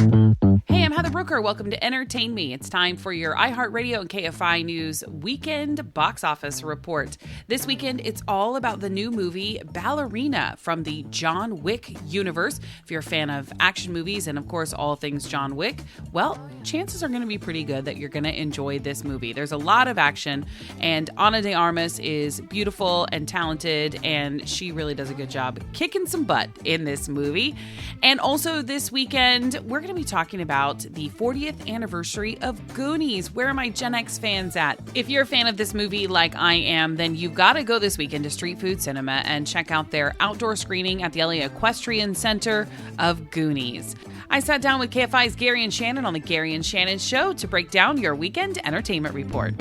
Hey, I'm Heather Brooker. Welcome to Entertain Me. It's time for your iHeartRadio and KFI News weekend box office report. This weekend, it's all about the new movie Ballerina from the John Wick universe. If you're a fan of action movies and, of course, all things John Wick, well, chances are going to be pretty good that you're going to enjoy this movie. There's a lot of action, and Ana de Armas is beautiful and talented, and she really does a good job kicking some butt in this movie. And also this weekend, we're going to be talking about the 40th anniversary of Goonies. Where are my Gen X fans at? If you're a fan of this movie like I am, then you've got to go this weekend to Street Food Cinema and check out their outdoor screening at the LA Equestrian Center of Goonies. I sat down with KFI's Gary and Shannon on the Gary and Shannon Show to break down your weekend entertainment report.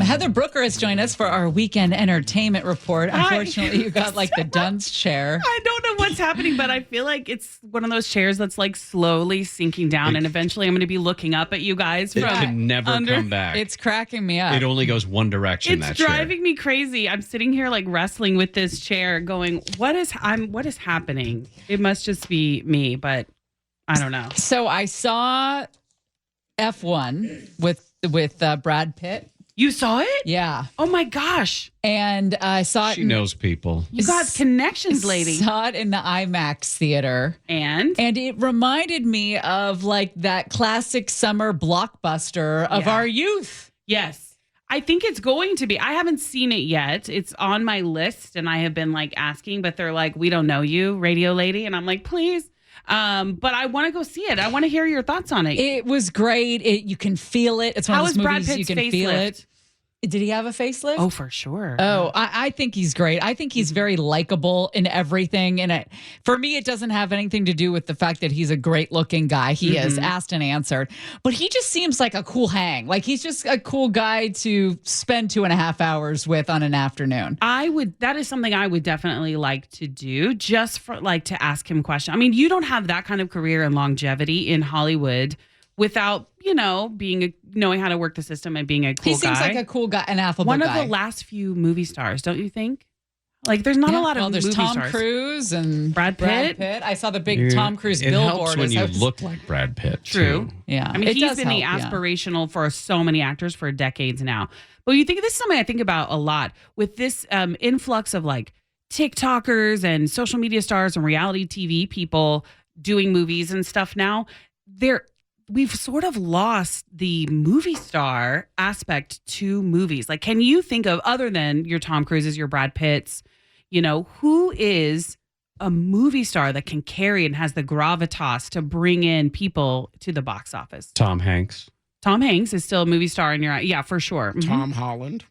Heather Brooker has joined us for our weekend entertainment report. Unfortunately, you got like the dunce chair. I don't know what's happening, but I feel like it's one of those chairs that's like slowly sinking down, and eventually I'm going to be looking up at you guys. It can never come back. It's cracking me up. It only goes one direction. It's driving me crazy. I'm sitting here like wrestling with this chair, going, "What is happening?" It must just be me, but I don't know. So I saw F1 with Brad Pitt. You saw it? Yeah. Oh my gosh. And I saw it. She knows people. You got connections, lady. Saw it in the IMAX theater. And it reminded me of like that classic summer blockbuster of our youth. Yes. I think it's going to be. I haven't seen it yet. It's on my list and I have been like asking, but they're like, "We don't know you, radio lady." And I'm like, "Please." But I want to go see it. I want to hear your thoughts on it. It was great. You can feel it. It's one of those movies you can feel it. Did he have a facelift? Oh, for sure. Oh, I think he's great. I think he's very likable in everything. And for me, it doesn't have anything to do with the fact that he's a great looking guy. He is asked and answered. But he just seems like a cool hang. Like he's just a cool guy to spend 2.5 hours with on an afternoon. That is something I would definitely like to do, just for like to ask him questions. I mean, you don't have that kind of career and longevity in Hollywood without, knowing how to work the system and being a cool guy. He seems like a cool guy, an affable guy. One of the last few movie stars, don't you think? Like, there's not a lot of movie stars. There's Tom Cruise and Brad Pitt. I saw the big Tom Cruise billboard. It helps when you look like Brad Pitt, True. too. Yeah. I mean, he's been the aspirational for so many actors for decades now. But you think this is something I think about a lot with this influx of like TikTokers and social media stars and reality TV people doing movies and stuff now. We've sort of lost the movie star aspect to movies. Like, can you think of, other than your Tom Cruises, your Brad Pitts, who is a movie star that can carry and has the gravitas to bring in people to the box office? Tom Hanks. Tom Hanks is still a movie star in your eye. Yeah, for sure. Mm-hmm. Tom Holland.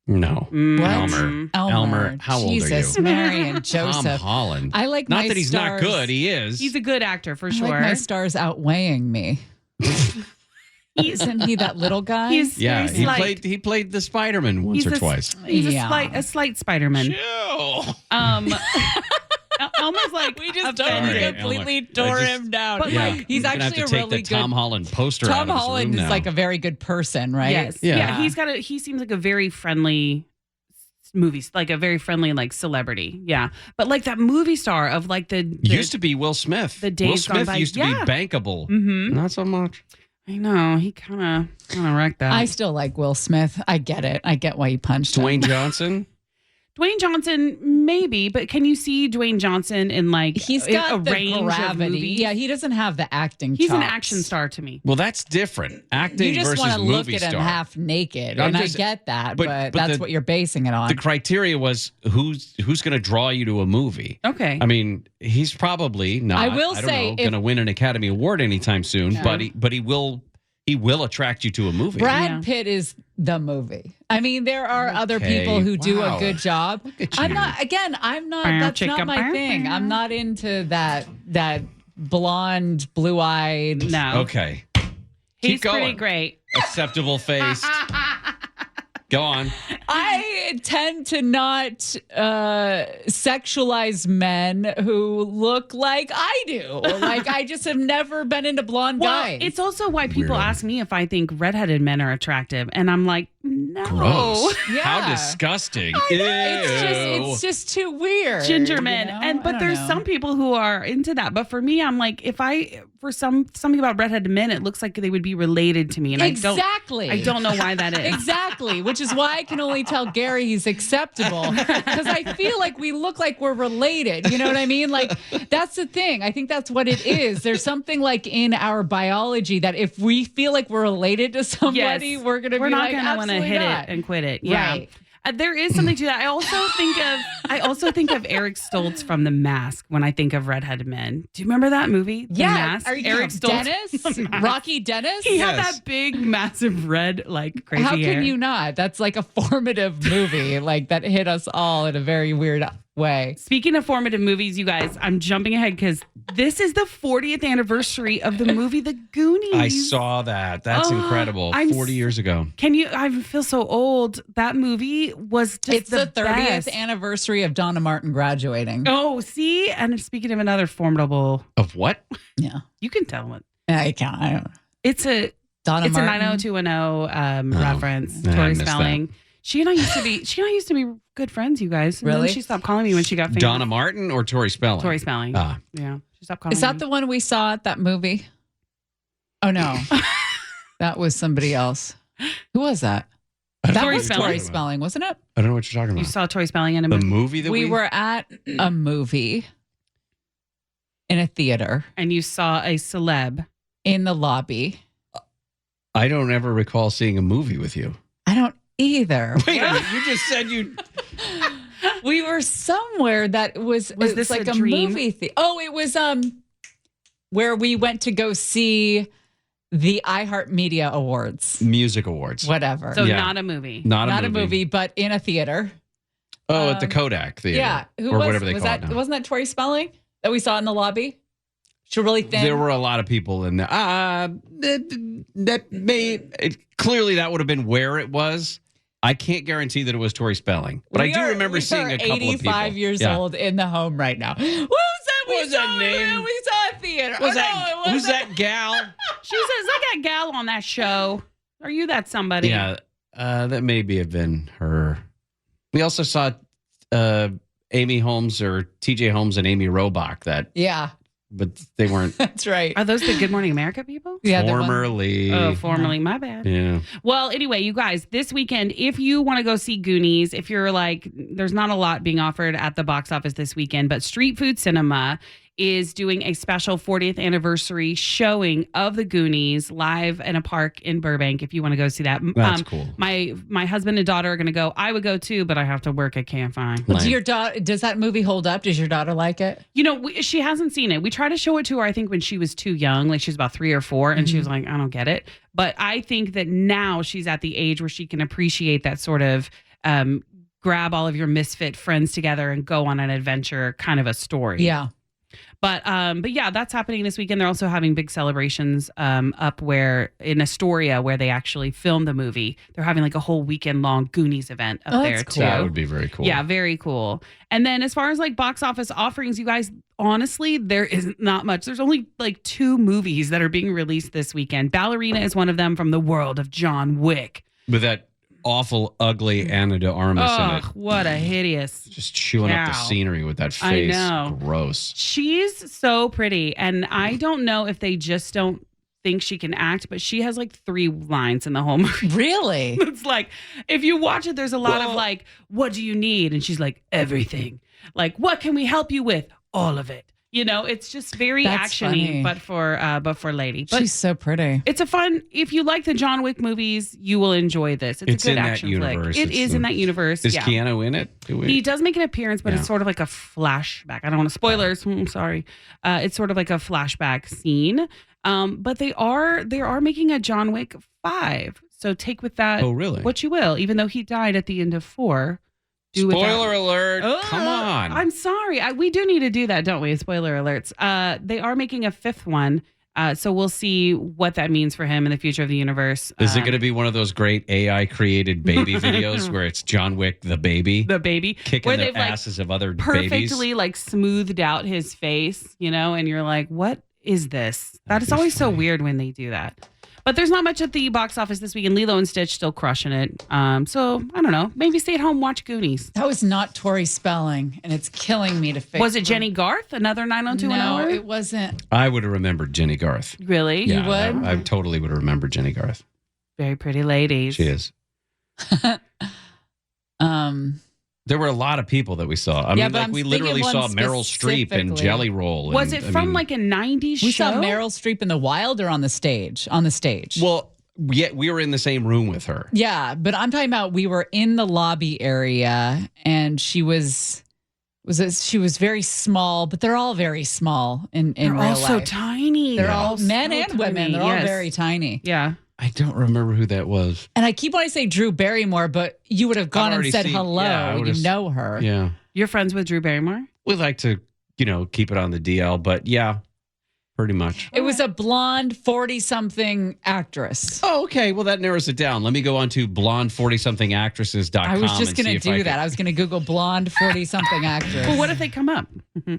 No. Elmer. How old are you? Jesus, Mary and Joseph. Tom Holland. I like not my that he's stars. not good. He is. He's a good actor for I sure. like my stars outweighing me. Isn't he that little guy? He played the Spider-Man once or twice. He's a slight Spider-Man. Chill. Almost like we just completely tore him down. But he's actually a really good Tom Holland poster. Tom Holland is like a very good person, right? Yes. Yeah. He seems like a very friendly movies, like a very friendly like celebrity. Yeah. But like that movie star of like the used to be Will Smith. The days Will Smith gone by. used to be bankable. Mm-hmm. Not so much. I know. He kind of wrecked that. I still like Will Smith. I get it. I get why he punched Dwayne him. Johnson. Dwayne Johnson, maybe, but can you see Dwayne Johnson in like he's got a the range gravity. of movies? Yeah, he doesn't have the acting. He's chops. an action star to me. Well, that's different. Acting you just versus want to movie look at star. him half naked, and I get that, but that's what you're basing it on. The criteria was who's going to draw you to a movie. Okay. I mean, he's probably not. I will say, going to win an Academy Award anytime soon, No. but he will attract you to a movie. Brad Pitt is the movie. I mean, there are other people who do a good job. Look at I'm you. not. Again, I'm not. That's not my thing. I'm not into that blonde, blue-eyed. No. Okay. He's Keep going. pretty great. Acceptable face. Go on. I tend to not sexualize men who look like I do. Like, I just have never been into blonde guys. It's also why people ask me if I think redheaded men are attractive. And I'm like, no. Gross. Yeah. How disgusting. It's just too weird. Ginger men. you know? And but I don't there's know. some people who are into that. But for me, I'm like, if I for something about redheaded men, it looks like they would be related to me. And Exactly. I don't know why that is. Exactly, which is why I can only tell Gary he's acceptable because I feel like we look like we're related. You know what I mean? Like, that's the thing. I think that's what it is. There's something like in our biology that if we feel like we're related to somebody, Yes. we're going to be not like, gonna want to absolutely hit not. it and quit it. Yeah. Right. There is something to that. I also think of Eric Stoltz from The Mask when I think of redheaded men. Do you remember that movie? The Yeah, Mask? are you Eric Stoltz. Dennis? Rocky Dennis? He had Yes. that big, massive red, like crazy How hair. can you not? That's like a formative movie, like that hit us all in a very weird way. Speaking of formative movies, you guys, I'm jumping ahead because this is the 40th anniversary of the movie The Goonies. I saw that. That's Oh, incredible. I'm 40 years ago. I feel so old. That movie was just It's the 30th best. anniversary of Donna Martin graduating. Oh, see? And speaking of another formidable, Of what? Yeah. you can tell what. I can't. I don't know. It's a Donna It's a Martin. 90210 reference. I Tori missed Spelling. She and I used to be good friends, you guys. And Really? then she stopped calling me when she got famous. Donna Martin or Tori Spelling? Tori Spelling. Ah. Yeah. She stopped calling Is that me. the one we saw at that movie? Oh, no. That was somebody else. Who was that? I don't That know Tori was what you're Tori talking about. Spelling, wasn't it? I don't know what you're talking You about. saw Tori Spelling in a The movie movie that We were at a movie in a theater and you saw a celeb. in the lobby. I don't ever recall seeing a movie with you. I don't either. Wait a minute. You just said you. We were somewhere that was it this like a a dream? movie it was where we went to go see the iHeartMedia Awards. Music Awards. Whatever. So Yeah. not a movie. Not a movie, but in a theater. Oh, at the Kodak Theater. Yeah. Who or was, whatever they was call that? it now. Wasn't that Tori Spelling that we saw in the lobby? She's really thin. There were a lot of people in there. Clearly that would have been where it was. I can't guarantee that it was Tori Spelling, but I do remember seeing a couple of people. 85 years Yeah. old in the home right now. Who's that? What was that name? We saw a theater. Who's that gal? She says, I got gal on that show. Are you that somebody? Yeah, that may have been her. We also saw Amy Holmes or TJ Holmes and Amy Robach. Yeah, But they weren't that's right. Are those the Good Morning America people? Yeah, the one- formerly. Oh, formerly. My bad. Yeah. Well, anyway, you guys, this weekend, if you want to go see Goonies, if you're like, there's not a lot being offered at the box office this weekend, but Street Food Cinema is doing a special 40th anniversary showing of the Goonies live in a park in Burbank. If you want to go see that, That's cool. My husband and daughter are going to go. I would go too, but I have to work. I can't find. Do your daughter? Does that movie hold up? Does your daughter like it? You know, she hasn't seen it. We tried to show it to her, I think, when she was too young, like she was about 3 or 4, and she was like, I don't get it. But I think that now she's at the age where she can appreciate that sort of grab all of your misfit friends together and go on an adventure kind of a story. Yeah. But yeah, that's happening this weekend. They're also having big celebrations up where in Astoria, where they actually filmed the movie. They're having like a whole weekend long Goonies event up there that's too. cool. That would be very cool. Yeah, very cool. And then as far as like box office offerings, you guys, honestly, there is not much. There's only like 2 movies that are being released this weekend. Ballerina is one of them from the world of John Wick. With that awful, ugly Ana de Armas in Oh, it. what a hideous. Just chewing up the cow. scenery with that I face. know. Gross. She's so pretty. And I don't know if they just don't think she can act, but she has like 3 lines in the whole movie. Really? It's like, if you watch it, there's a lot of like, what do you need? And she's like, everything. Like, what can we help you with? All of it. You know, it's just very That's actiony, funny. but for lady. But She's so pretty. it's a fun. If you like the John Wick movies, you will enjoy this. It's a in good that action universe. flick. It It's is in that universe. Is Yeah. Keanu in it? He does make an appearance, but Yeah. it's sort of like a flashback. I don't want to spoilers. I'm sorry. It's sort of like a flashback scene. But they are making a John Wick 5. So take with that Oh, really? what you will. Even though he died at the end of 4. Do with that- Spoiler alert. Come on. I'm sorry. We do need to do that, don't we? Spoiler alerts. They are making a 5th one. So we'll see what that means for him in the future of the universe. Is it going to be one of those great AI created baby videos where it's John Wick the baby the baby kicking where the they've asses of other perfectly babies? like smoothed out his face, you know, and you're like, what is this? That That'd is be always so funny. weird when they do that. But there's not much at the box office this weekend. Lilo and Stitch still crushing it. So I don't know. Maybe stay at home, watch Goonies. That was not Tori Spelling, and it's killing me to fix. Was it Jenny Garth? Another 90210? No, it wasn't. I would have remembered Jenny Garth. Really? Yeah, You would? I totally would have remembered Jenny Garth. Very pretty ladies. She is. There were a lot of people that we saw. I mean, like we literally saw Meryl Streep in Jelly Roll. Was it from like a 90s show? We saw Meryl Streep in the wild or on the stage? On the stage. Well, yeah, we were in the same room with her. Yeah, but I'm talking about we were in the lobby area, and she was very small, but they're all very small in real life. They're all so tiny. They're all men and tiny. women. They're all very tiny. Yeah. I don't remember who that was. And I keep wanting to say Drew Barrymore, but you would have gone and said hello. Yeah, you know her. Yeah. You're friends with Drew Barrymore? We like to, keep it on the DL, but yeah, pretty much. It was a blonde 40-something actress. Oh, okay. Well, that narrows it down. Let me go on to blonde40somethingactresses.com. I was just going to do that. I was going to Google blonde 40-something actress. Well, what if they come up?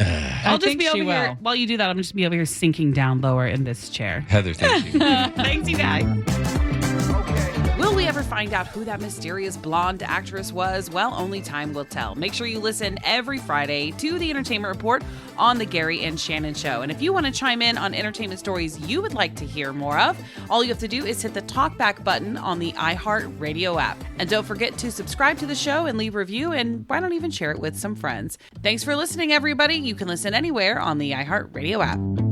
I'll just be over here. Will. While you do that, I'm just be over here sinking down lower in this chair. Heather, thank you. Thanks, you guys. Will we ever find out who that mysterious blonde actress was? Well, only time will tell. Make sure you listen every Friday to the Entertainment Report on the Gary and Shannon Show. And if you want to chime in on entertainment stories you would like to hear more of, all you have to do is hit the talkback button on the iHeartRadio app. And don't forget to subscribe to the show and leave a review, and why don't even share it with some friends. Thanks for listening, everybody. You can listen anywhere on the iHeartRadio app.